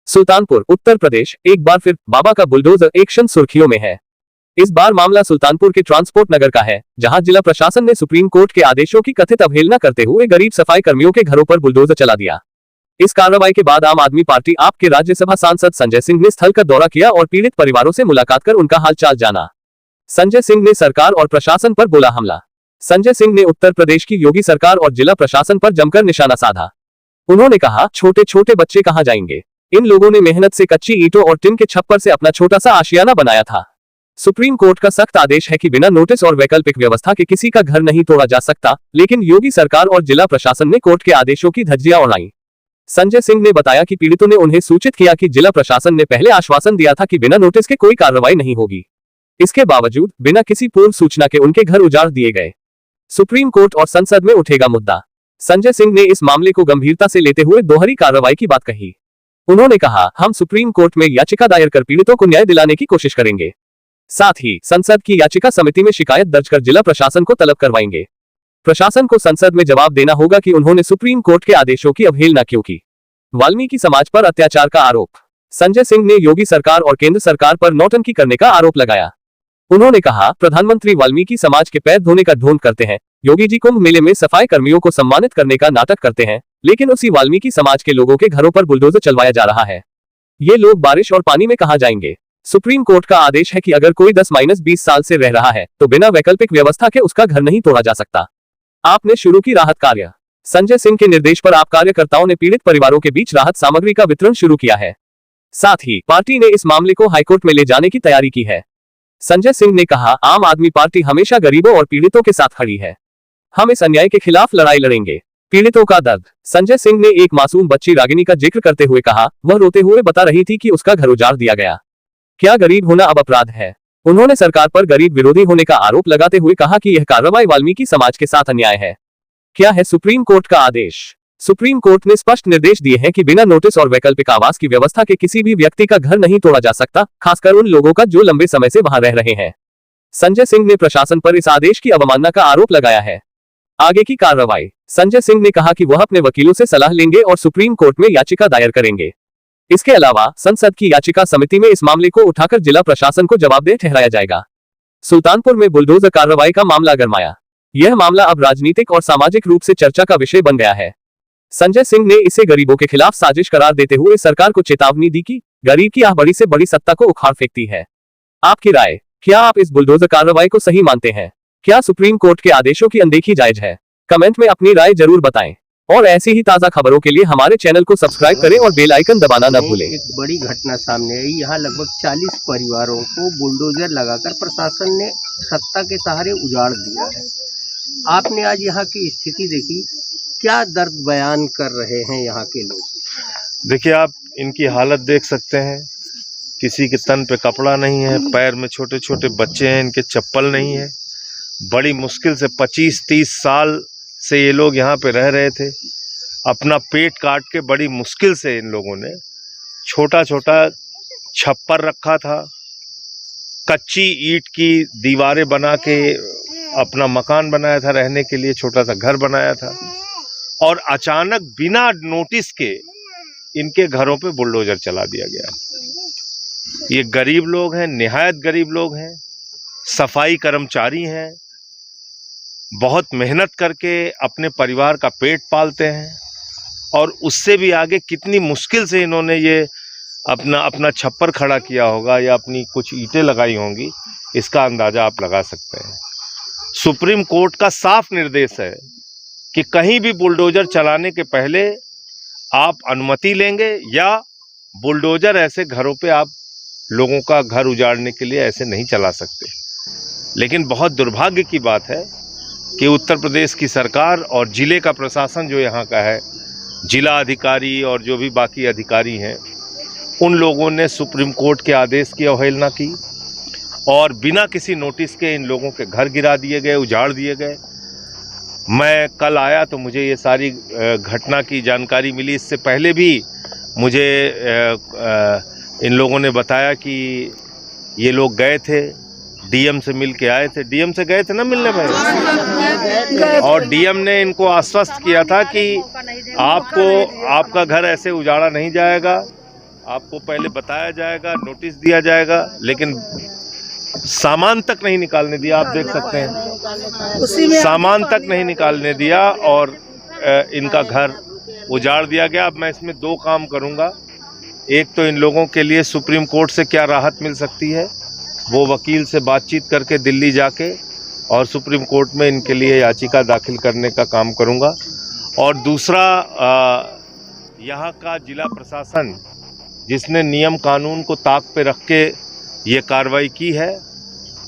सुल्तानपुर उत्तर प्रदेश, एक बार फिर बाबा का बुलडोजर एक्शन सुर्खियों में है। इस बार मामला सुल्तानपुर के ट्रांसपोर्ट नगर का है, जहां जिला प्रशासन ने सुप्रीम कोर्ट के आदेशों की कथित अवहेलना करते हुए गरीब सफाई कर्मियों के घरों पर बुलडोजर चला दिया। इस कार्रवाई के बाद आम आदमी पार्टी आप के राज्यसभा सांसद संजय सिंह ने स्थल का दौरा किया और पीड़ित परिवारों से मुलाकात कर उनका हालचाल जाना। संजय सिंह ने सरकार और प्रशासन पर बोला हमला। संजय सिंह ने उत्तर प्रदेश की योगी सरकार और जिला प्रशासन पर जमकर निशाना साधा। उन्होंने कहा, छोटे छोटे बच्चे कहां जाएंगे? इन लोगों ने मेहनत से कच्ची ईंटों और टिन के छप्पर से अपना छोटा सा आशियाना बनाया था। सुप्रीम कोर्ट का सख्त आदेश है कि बिना नोटिस और वैकल्पिक व्यवस्था के किसी का घर नहीं तोड़ा जा सकता, लेकिन योगी सरकार और जिला प्रशासन ने कोर्ट के आदेशों की धज्जियां उड़ाई। संजय सिंह ने बताया कि पीड़ितों ने उन्हें सूचित किया कि जिला प्रशासन ने पहले आश्वासन दिया था कि बिना नोटिस के कोई कार्रवाई नहीं होगी। इसके बावजूद बिना किसी पूर्व सूचना के उनके घर उजाड़ दिए गए। सुप्रीम कोर्ट और संसद में उठेगा मुद्दा। संजय सिंह ने इस मामले को गंभीरता से लेते हुए दोहरी कार्रवाई की बात कही। उन्होंने कहा, हम सुप्रीम कोर्ट में याचिका दायर कर पीड़ितों को न्याय दिलाने की कोशिश करेंगे। साथ ही संसद की याचिका समिति में शिकायत दर्ज कर जिला प्रशासन को तलब करवाएंगे। प्रशासन को संसद में जवाब देना होगा कि उन्होंने सुप्रीम कोर्ट के आदेशों की अवहेलना क्यों की। वाल्मीकि समाज पर अत्याचार का आरोप। संजय सिंह ने योगी सरकार और केंद्र सरकार पर नौटंकी करने का आरोप लगाया। उन्होंने कहा, प्रधानमंत्री वाल्मीकि समाज के पैर धोने का ढोंग करते हैं। योगी जी कुंभ मेले में सफाई कर्मियों को सम्मानित करने का नाटक करते हैं, लेकिन उसी वाल्मीकि समाज के लोगों के घरों पर बुलडोजर चलवाया जा रहा है। ये लोग बारिश और पानी में कहां जाएंगे? सुप्रीम कोर्ट का आदेश है कि अगर कोई 10-20 साल से रह रहा है तो बिना वैकल्पिक व्यवस्था के उसका घर नहीं तोड़ा जा सकता। आपने शुरू की राहत कार्य। संजय सिंह के निर्देश पर आप कार्यकर्ताओं ने पीड़ित परिवारों के बीच राहत सामग्री का वितरण शुरू किया है। साथ ही पार्टी ने इस मामले को हाईकोर्ट में ले जाने की तैयारी की है। संजय सिंह ने कहा, आम आदमी पार्टी हमेशा गरीबों और पीड़ितों के साथ खड़ी है। हम इस अन्याय के खिलाफ लड़ाई लड़ेंगे। पीड़ितों का दर्द। संजय सिंह ने एक मासूम बच्ची रागिनी का जिक्र करते हुए कहा, वह रोते हुए बता रही थी कि उसका घर उजाड़ दिया गया। क्या गरीब होना अब अपराध है? उन्होंने सरकार पर गरीब विरोधी होने का आरोप लगाते हुए कहा कि यह कार्रवाई वाल्मीकि समाज के साथ अन्याय है। क्या है सुप्रीम कोर्ट का आदेश? सुप्रीम कोर्ट ने स्पष्ट निर्देश दिए हैं कि बिना नोटिस और वैकल्पिक आवास की व्यवस्था के किसी भी व्यक्ति का घर नहीं तोड़ा जा सकता, खासकर उन लोगों का जो लंबे समय से वहां रह रहे हैं। संजय सिंह ने प्रशासन पर इस आदेश की अवमानना का आरोप लगाया है। आगे की कार्रवाई। संजय सिंह ने कहा कि वह अपने वकीलों से सलाह लेंगे और सुप्रीम कोर्ट में याचिका दायर करेंगे। इसके अलावा संसद की याचिका समिति में इस मामले को उठाकर जिला प्रशासन को जवाबदेह ठहराया जाएगा। सुल्तानपुर में बुलडोजर कार्रवाई का मामला गरमाया। यह मामला अब राजनीतिक और सामाजिक रूप से चर्चा का विषय बन गया है। संजय सिंह ने इसे गरीबों के खिलाफ साजिश करार देते हुए सरकार को चेतावनी दी कि गरीब की आह बड़ी से बड़ी सत्ता को उखाड़ फेंकती है। आपकी राय, क्या आप इस बुलडोजर कार्रवाई को सही मानते हैं? क्या सुप्रीम कोर्ट के आदेशों की अनदेखी जायज है? कमेंट में अपनी राय जरूर बताएं और ऐसी ही ताजा खबरों के लिए हमारे चैनल को सब्सक्राइब करें और बेल आइकन दबाना न भूलें। एक बड़ी घटना सामने आई। यहाँ लगभग 40 परिवारों को बुलडोजर लगाकर प्रशासन ने सत्ता के सहारे उजाड़ दिया है। आपने आज यहाँ की स्थिति देखी, क्या दर्द बयान कर रहे हैं यहाँ के लोग? देखिए, आप इनकी हालत देख सकते हैं। किसी के तन पे कपड़ा नहीं है, पैर में छोटे छोटे बच्चे हैं, इनके चप्पल नहीं है। बड़ी मुश्किल से 25-30 साल से ये लोग यहाँ पे रह रहे थे। अपना पेट काट के बड़ी मुश्किल से इन लोगों ने छोटा छोटा छप्पर रखा था, कच्ची ईंट की दीवारें बना के अपना मकान बनाया था, रहने के लिए छोटा सा घर बनाया था। और अचानक बिना नोटिस के इनके घरों पे बुलडोजर चला दिया गया। ये गरीब लोग हैं, निहायत गरीब लोग हैं, सफाई कर्मचारी हैं, बहुत मेहनत करके अपने परिवार का पेट पालते हैं। और उससे भी आगे कितनी मुश्किल से इन्होंने ये अपना छप्पर खड़ा किया होगा या अपनी कुछ ईंटें लगाई होंगी, इसका अंदाज़ा आप लगा सकते हैं। सुप्रीम कोर्ट का साफ निर्देश है कि कहीं भी बुलडोजर चलाने के पहले आप अनुमति लेंगे, या बुलडोजर ऐसे घरों पे आप लोगों का घर उजाड़ने के लिए ऐसे नहीं चला सकते। लेकिन बहुत दुर्भाग्य की बात है कि उत्तर प्रदेश की सरकार और जिले का प्रशासन जो यहाँ का है, जिला अधिकारी और जो भी बाकी अधिकारी हैं, उन लोगों ने सुप्रीम कोर्ट के आदेश की अवहेलना की और बिना किसी नोटिस के इन लोगों के घर गिरा दिए गए, उजाड़ दिए गए। मैं कल आया तो मुझे ये सारी घटना की जानकारी मिली। इससे पहले भी मुझे इन लोगों ने बताया कि ये लोग गए थे, डीएम से मिल के आए थे। डीएम से गए थे ना मिलने भाई, और डीएम ने इनको आश्वस्त किया था कि आपको आपका घर ऐसे उजाड़ा नहीं जाएगा, आपको पहले बताया जाएगा, नोटिस दिया जाएगा, लेकिन सामान तक नहीं निकालने दिया। आप देख सकते हैं, सामान तक नहीं निकालने दिया और इनका घर उजाड़ दिया गया। अब मैं इसमें दो काम करूंगा। एक तो इन लोगों के लिए सुप्रीम कोर्ट से क्या राहत मिल सकती है, वो वकील से बातचीत करके दिल्ली जाके और सुप्रीम कोर्ट में इनके लिए याचिका दाखिल करने का काम करूंगा। और दूसरा, यहाँ का जिला प्रशासन जिसने नियम कानून को ताक पे रख के ये कार्रवाई की है,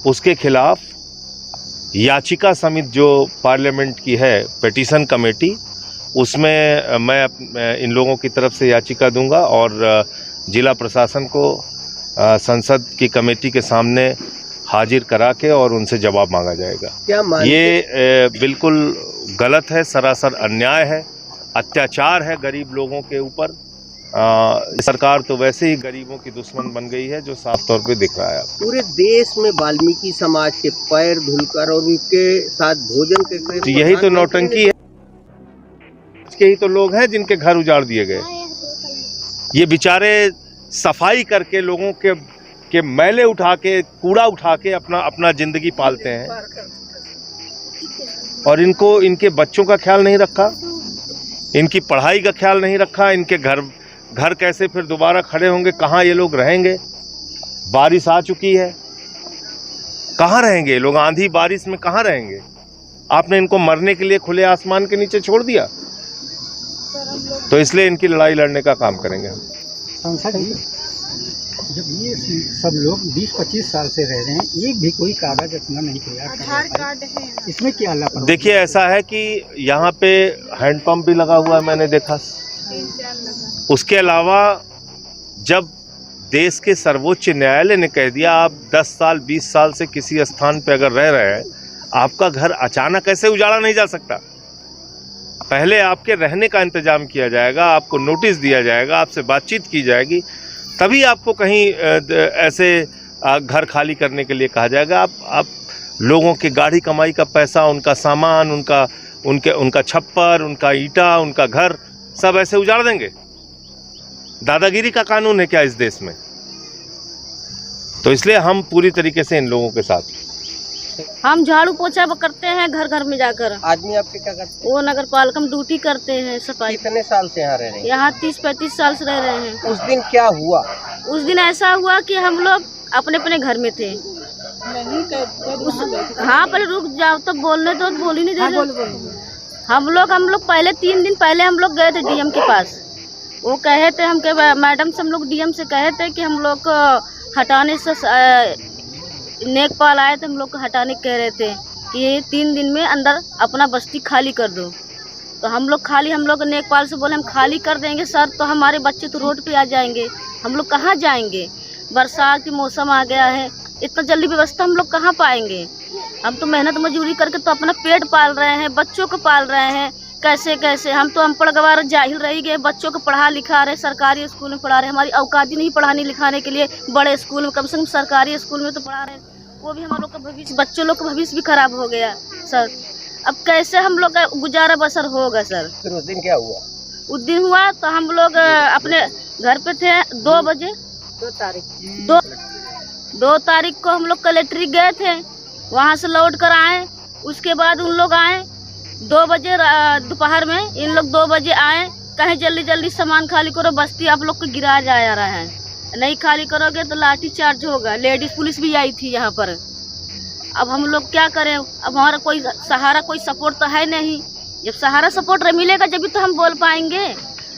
उसके खिलाफ याचिका समिति जो पार्लियामेंट की है, पिटीशन कमेटी, उसमें मैं इन लोगों की तरफ से याचिका दूंगा और जिला प्रशासन को संसद की कमेटी के सामने हाजिर करा के और उनसे जवाब मांगा जाएगा। क्या ये बिल्कुल गलत है, सरासर अन्याय है, अत्याचार है गरीब लोगों के ऊपर। सरकार तो वैसे ही गरीबों की दुश्मन बन गई है, जो साफ तौर पे दिख रहा है। पूरे देश में वाल्मीकि समाज के पैर धुलकर और उनके साथ भोजन के तो यही तो नौटंकी है। के ही तो लोग हैं जिनके घर उजाड़ दिए गए। ये बेचारे सफाई करके लोगों के मैले उठा के, कूड़ा उठा के अपना जिंदगी पालते हैं, और इनके बच्चों का ख्याल नहीं रखा, इनकी पढ़ाई का ख्याल नहीं रखा, इनके घर कैसे फिर दोबारा खड़े होंगे, कहाँ ये लोग रहेंगे। बारिश आ चुकी है, कहाँ रहेंगे लोग, आंधी बारिश में कहाँ रहेंगे। आपने इनको मरने के लिए खुले आसमान के नीचे छोड़ दिया, तो इसलिए इनकी लड़ाई लड़ने का काम करेंगे हम। सांसद जी, जब ये सब लोग 20-25 साल से रह रहे हैं, एक भी कोई कागज अपना नहीं तैयार कर रहा है, इसमें क्या लापरवाही? देखिए, ऐसा है कि यहाँ पे हैंडपंप भी लगा हुआ है, मैंने देखा। उसके अलावा जब देश के सर्वोच्च न्यायालय ने कह दिया आप 10 साल 20 साल से किसी स्थान पे अगर रह रहे हैं, आपका घर अचानक ऐसे उजाड़ा नहीं जा सकता। पहले आपके रहने का इंतजाम किया जाएगा, आपको नोटिस दिया जाएगा, आपसे बातचीत की जाएगी, तभी आपको कहीं ऐसे घर खाली करने के लिए कहा जाएगा। आप लोगों की गाढ़ी कमाई का पैसा, उनका सामान, उनका छप्पर, उनका ईंटा, उनका घर सब ऐसे उजाड़ देंगे। दादागिरी का कानून है क्या इस देश में? तो इसलिए हम पूरी तरीके से इन लोगों के साथ। हम झाड़ू पोछा करते हैं घर घर में जाकर। आदमी आपके क्या करते हैं? वो नगर पालिका में ड्यूटी करते हैं, सफाई। कितने साल से यहाँ रह रहे हैं? यहाँ 30-35 साल से रह रहे हैं। उस दिन क्या हुआ? उस दिन ऐसा हुआ कि हम लोग अपने अपने घर में थे। हाँ, पहले रुक जाओ तो बोलने तो बोल ही नहीं दे रहे। हम लोग पहले 3 दिन पहले हम लोग गए थे डीएम के पास। वो कहे थे हम मैडम से, हम लोग डीएम से कहे थे कि हम लोग को हटाने से नेकपाल आए थे, हम लोग को हटाने कह रहे थे कि ये 3 दिन में अंदर अपना बस्ती खाली कर दो। तो हम लोग नेकपाल से बोले हम खाली कर देंगे सर, तो हमारे बच्चे तो रोड पे आ जाएंगे, हम लोग कहाँ जाएंगे। बरसात के मौसम आ गया है, इतना जल्दी व्यवस्था हम लोग कहाँ पाएंगे। हम तो मेहनत मजदूरी करके तो अपना पेट पाल रहे हैं, बच्चों को पाल रहे हैं। कैसे हम तो अनपढ़ गवार जाहिल रह गए। बच्चों को पढ़ा लिखा रहे, सरकारी स्कूल में पढ़ा रहे। हमारी औकात ही नहीं पढ़ाने लिखाने के लिए बड़े स्कूल में, कम से कम सरकारी स्कूल में तो पढ़ा रहे। वो भी हम लोग का भविष्य, बच्चों लोग का भविष्य भी खराब हो गया सर। अब कैसे हम लोग का गुजारा बसर होगा सर? फिर उस दिन क्या हुआ? उस दिन हुआ तो हम लोग अपने घर पे थे 2 बजे, 2 तारीख को हम लोग कलेक्ट्री गए थे, वहाँ से लौट कर आए। उसके बाद उन लोग आए 2 बजे दोपहर में। इन लोग 2 बजे आए, कहे जल्दी सामान खाली करो, बस्ती आप लोग को गिरा जा रहा है, नहीं खाली करोगे तो लाठी चार्ज होगा। लेडीज पुलिस भी आई थी यहाँ पर। अब हम लोग क्या करें? अब हमारा कोई सहारा, कोई सपोर्ट तो है नहीं। जब सहारा सपोर्ट मिलेगा जब भी तो हम बोल पाएंगे।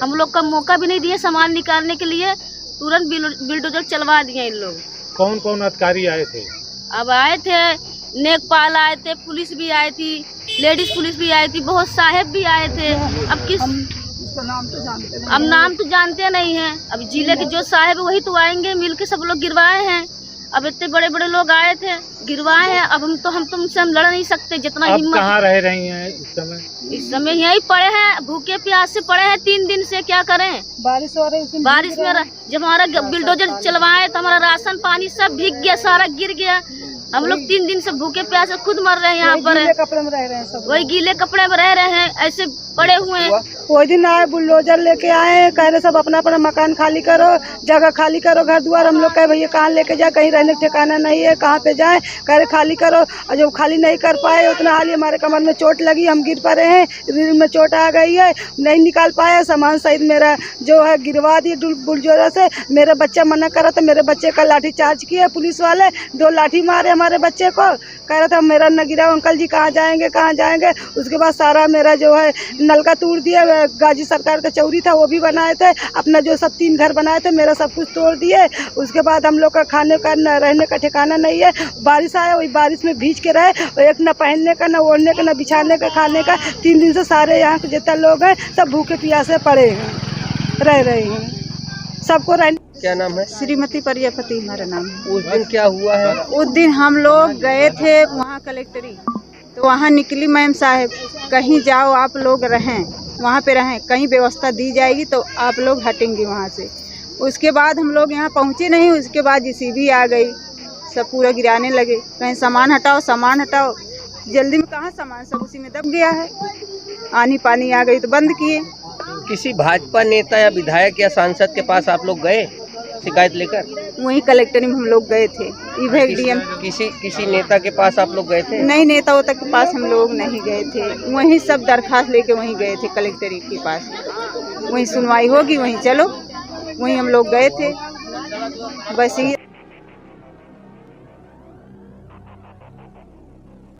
हम लोग का मौका भी नहीं दिए सामान निकालने के लिए, तुरंत बिल्डोजर चलवा दिए इन लोग। कौन कौन अधिकारी आए थे? अब आए थे नेकपाल आए थे, पुलिस भी आई थी, लेडीज पुलिस भी आई थी, बहुत साहेब भी आए थे। अब किस नाम तो जानते नहीं हैं। अब जिले के जो साहेब वही तो आएंगे, मिल के सब लोग गिरवाए हैं। अब इतने बड़े बड़े लोग आए थे, गिरवाए हैं। अब हम तुमसे लड़ नहीं सकते। जितना हिम्मत। कहाँ रह रही हैं इस समय? इस समय यही पड़े हैं, भूखे प्यास से पड़े हैं 3 दिन से। क्या करें? बारिश हो रही, बारिश में जब हमारा बिल्डोजर चलवाए तो हमारा राशन पानी सब भीग गया, सारा गिर गया। हम लोग 3 दिन से भूखे प्यासे खुद मर रहे हैं यहाँ पर। कपड़े में रह रहे हैं सब, वही गीले कपड़े में रह रहे हैं। ऐसे पड़े हुए हैं। कोई दिन आए बुलडोजर लेके आए, कह रहे सब अपना अपना मकान खाली करो, जगह खाली करो, घर द्वार। हम लोग कहे भैया कहाँ लेके जाए, कहीं रहने का ठिकाना नहीं है, कहाँ पे जाए। कह रहे खाली करो, और जब खाली नहीं कर पाए उतना हाल ही हमारे कमर में चोट लगी, हम गिर पड़े हैं, रीढ़ में चोट आ गई है, नहीं निकाल पाए सामान सहित मेरा जो है गिरवा दिए बुलडोजर से। मेरे बच्चा मना करा तो मेरे बच्चे का लाठी चार्ज किया पुलिस वाले, 2 लाठी मारे हमारे बच्चे को। कह रहा था मेरा न गिरा, अंकल जी कहाँ जाएंगे कहाँ जाएंगे। उसके बाद सारा मेरा जो है नलका तोड़ दिया, गाजी सरकार का चौरी था वो भी बनाए थे, अपना जो सब 3 घर बनाए थे मेरा सब कुछ तोड़ दिए। उसके बाद हम लोग का खाने का न रहने का ठिकाना नहीं है। बारिश आया, वही बारिश में भीज के रहे, एक न पहनने का, न ओढ़ने का, न बिछाने का, खाने का। 3 दिन से सारे यहाँ के जितने लोग हैं सब भूखे प्यासे पड़े हैं, रह रहे हैं सबको रहने। क्या नाम है? श्रीमती प्रजापति हमारा नाम है। उस दिन क्या हुआ है? उस दिन हम लोग गए थे वहाँ कलेक्टरी, तो वहाँ निकली मैम साहब, कहीं जाओ आप लोग रहें, वहाँ पे रहें, कहीं व्यवस्था दी जाएगी तो आप लोग हटेंगे वहाँ से। उसके बाद हम लोग यहाँ पहुँचे नहीं, उसके बाद JCB आ गई, सब पूरा गिराने लगे, कहीं सामान हटाओ सामान हटाओ। जल्दी में कहाँ सामान, सब उसी में दब गया है। आनी पानी आ गई तो बंद किए। किसी भाजपा नेता या विधायक या सांसद के पास आप लोग गए शिकायत लेकर? वहीं कलेक्टरी में हम लोग गए थे, DM। किसी नेता के पास आप लोग गए थे? नहीं, नेताओं तक के पास हम लोग नहीं गए थे, वहीं सब दरखास्त लेके वहीं गए थे कलेक्टरी के पास, वहीं सुनवाई होगी वहीं चलो, वहीं हम लोग गए थे बस ये।